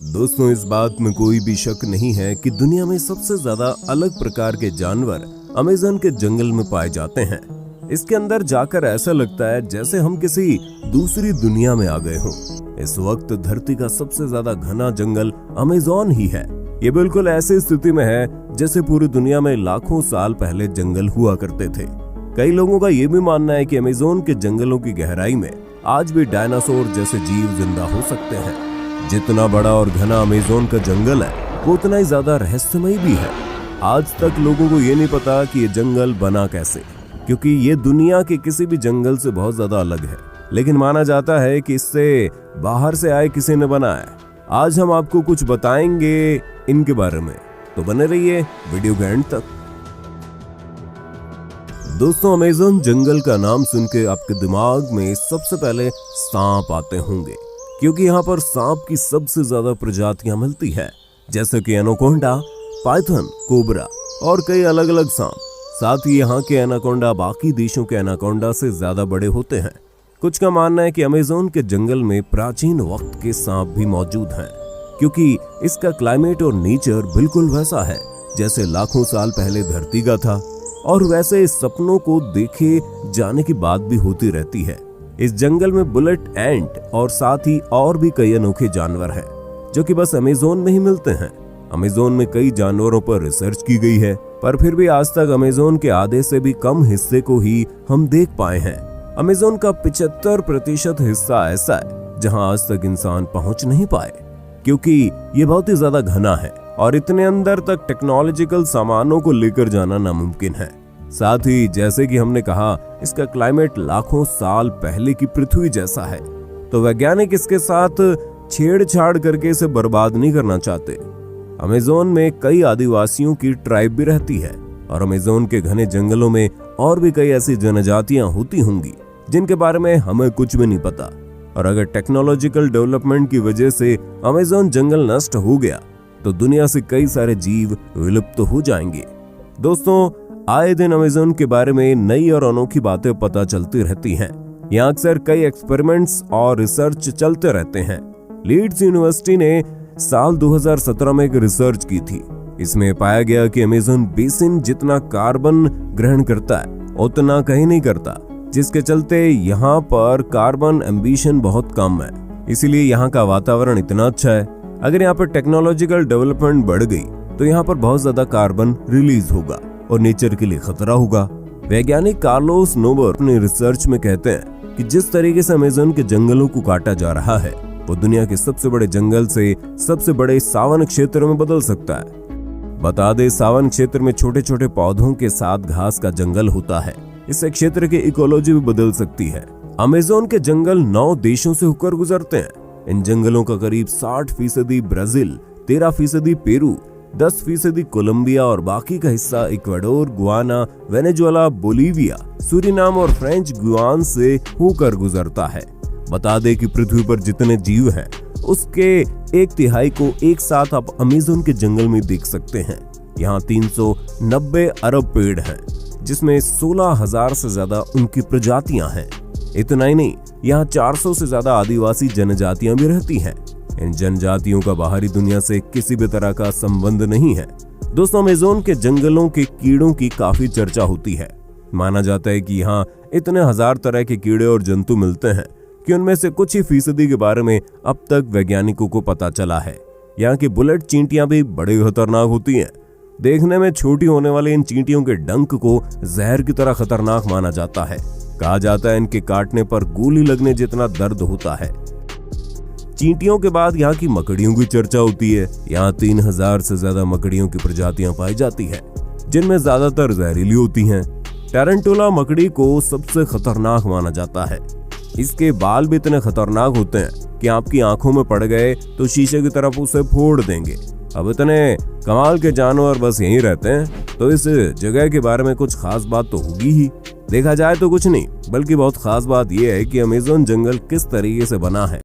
दोस्तों, इस बात में कोई भी शक नहीं है कि दुनिया में सबसे ज्यादा अलग प्रकार के जानवर अमेज़न के जंगल में पाए जाते हैं। इसके अंदर जाकर ऐसा लगता है जैसे हम किसी दूसरी दुनिया में आ गए हों। इस वक्त धरती का सबसे ज्यादा घना जंगल अमेज़न ही है। ये बिल्कुल ऐसी स्थिति में है जैसे पूरी दुनिया में लाखों साल पहले जंगल हुआ करते थे। कई लोगों का ये भी मानना है कि अमेज़न के जंगलों की गहराई में आज भी डायनासोर जैसे जीव जिंदा हो सकते हैं। जितना बड़ा और घना अमेज़न का जंगल है वो उतना ही ज्यादा रहस्यमय भी है। आज तक लोगों को ये नहीं पता कि ये जंगल बना कैसे, क्योंकि ये दुनिया के किसी भी जंगल से बहुत ज्यादा अलग है। लेकिन माना जाता है कि इससे बाहर से आए किसी ने बनाया है। आज हम आपको कुछ बताएंगे इनके बारे में, तो बने रहिए वीडियो के एंड तक। दोस्तों, अमेज़न जंगल का नाम सुन के आपके दिमाग में सबसे पहले सांप आते होंगे, क्योंकि यहाँ पर सांप की सबसे ज्यादा प्रजातियां मिलती है, जैसे कि एनाकोंडा, पाइथन, कोबरा और कई अलग अलग सांप। साथ ही यहाँ के एनाकोंडा बाकी देशों के एनाकोंडा से ज्यादा बड़े होते हैं। कुछ का मानना है कि अमेज़न के जंगल में प्राचीन वक्त के सांप भी मौजूद हैं, क्योंकि इसका क्लाइमेट और नेचर बिल्कुल वैसा है जैसे लाखों साल पहले धरती का था, और वैसे सपनों को देखे जाने की बात भी होती रहती है। इस जंगल में बुलेट एंट और साथ ही और भी कई अनोखे जानवर हैं, जो कि बस अमेज़न में ही मिलते हैं। अमेज़न में कई जानवरों पर रिसर्च की गई है, पर फिर भी आज तक अमेज़न के आधे से भी कम हिस्से को ही हम देख पाए हैं। अमेज़न का 75% हिस्सा ऐसा है जहां आज तक इंसान पहुंच नहीं पाए, क्योंकि ये बहुत ही ज्यादा घना है और इतने अंदर तक टेक्नोलॉजिकल सामानों को लेकर जाना नामुमकिन है। साथ ही जैसे कि हमने कहा, इसका क्लाइमेट लाखों साल पहले की पृथ्वी जैसा है, तो वैज्ञानिक इसके साथ छेड़छाड़ करके इसे बर्बाद नहीं करना चाहते। अमेज़न में कई आदिवासियों की ट्राइब भी रहती है, और अमेज़न के घने जंगलों में और भी कई ऐसी जनजातियां होती होंगी जिनके बारे में हमें कुछ भी नहीं पता। और अगर टेक्नोलॉजिकल डेवलपमेंट की वजह से अमेज़न जंगल नष्ट हो गया तो दुनिया से कई सारे जीव विलुप्त हो जाएंगे। दोस्तों, आए दिन अमेज़न के बारे में नई और अनोखी बातें पता चलती रहती हैं। यहाँ अक्सर कई एक्सपेरिमेंट्स और रिसर्च चलते रहते हैं। लीड्स यूनिवर्सिटी ने साल 2017 में एक रिसर्च की थी। इसमें पाया गया कि अमेज़न बेसिन जितना कार्बन ग्रहण करता है उतना कहीं नहीं करता, जिसके चलते यहाँ पर कार्बन एम्बिशन बहुत कम है। इसीलिए यहाँ का वातावरण इतना अच्छा है। अगर यहाँ पर टेक्नोलॉजिकल डेवलपमेंट बढ़ गई तो यहाँ पर बहुत ज्यादा कार्बन रिलीज होगा और नेचर के लिए खतरा होगा। वैज्ञानिक कार्लोस नोबर अपने रिसर्च में कहते हैं कि जिस तरीके से अमेज़न के जंगलों को काटा जा रहा है वो दुनिया के सबसे बड़े जंगल से सबसे बड़े सावन क्षेत्र में बदल सकता है। बता दे, सावन क्षेत्र में छोटे छोटे पौधों के साथ घास का जंगल होता है। इससे क्षेत्र की इकोलॉजी भी बदल सकती है। अमेज़न के जंगल 9 देशों से होकर गुजरते हैं। इन जंगलों का करीब 60% ब्राजील, 13% पेरू, 10% कोलंबिया और बाकी का हिस्सा Ecuador, Guana, Venezuela, Bolivia, Suriname और फ्रेंच गुयाना से होकर गुजरता है। बता दे कि पृथ्वी पर जितने जीव हैं उसके 1/3 को एक साथ आप अमेज़न के जंगल में देख सकते हैं। यहाँ 390 अरब पेड़ हैं, जिसमें 16,000 से ज्यादा उनकी प्रजातियां हैं। इतना ही नहीं, यहाँ 400 से ज्यादा आदिवासी जनजातियां भी रहती हैं। इन जनजातियों का बाहरी दुनिया से किसी भी तरह का संबंध नहीं है। दोस्तों, अमेज़न के जंगलों के कीड़ों की काफी चर्चा होती है। माना जाता है कि यहाँ इतने हजार तरह के कीड़े और जंतु मिलते हैं कि उनमें से कुछ ही फीसदी के बारे में अब तक वैज्ञानिकों को पता चला है। यहाँ की बुलेट चींटियां भी बड़ी खतरनाक होती हैं। देखने में छोटी होने वाली इन चींटियों के डंक को जहर की तरह खतरनाक माना जाता है। कहा जाता है इनके काटने पर गोली लगने जितना दर्द होता है। चींटियों के बाद यहाँ की मकड़ियों की चर्चा होती है। यहाँ 3000 से ज्यादा मकड़ियों की प्रजातियां पाई जाती है, जिनमें ज्यादातर जहरीली होती हैं। टैरेंटुला मकड़ी को सबसे खतरनाक माना जाता है। इसके बाल भी इतने खतरनाक होते हैं कि आपकी आंखों में पड़ गए तो शीशे की तरफ उसे फोड़ देंगे। अब इतने कमाल के जानवर बस यहीं रहते हैं, तो इस जगह के बारे में कुछ खास बात तो होगी ही। देखा जाए तो कुछ नहीं, बल्कि बहुत खास बात यह है कि अमेज़न जंगल किस तरीके से बना है।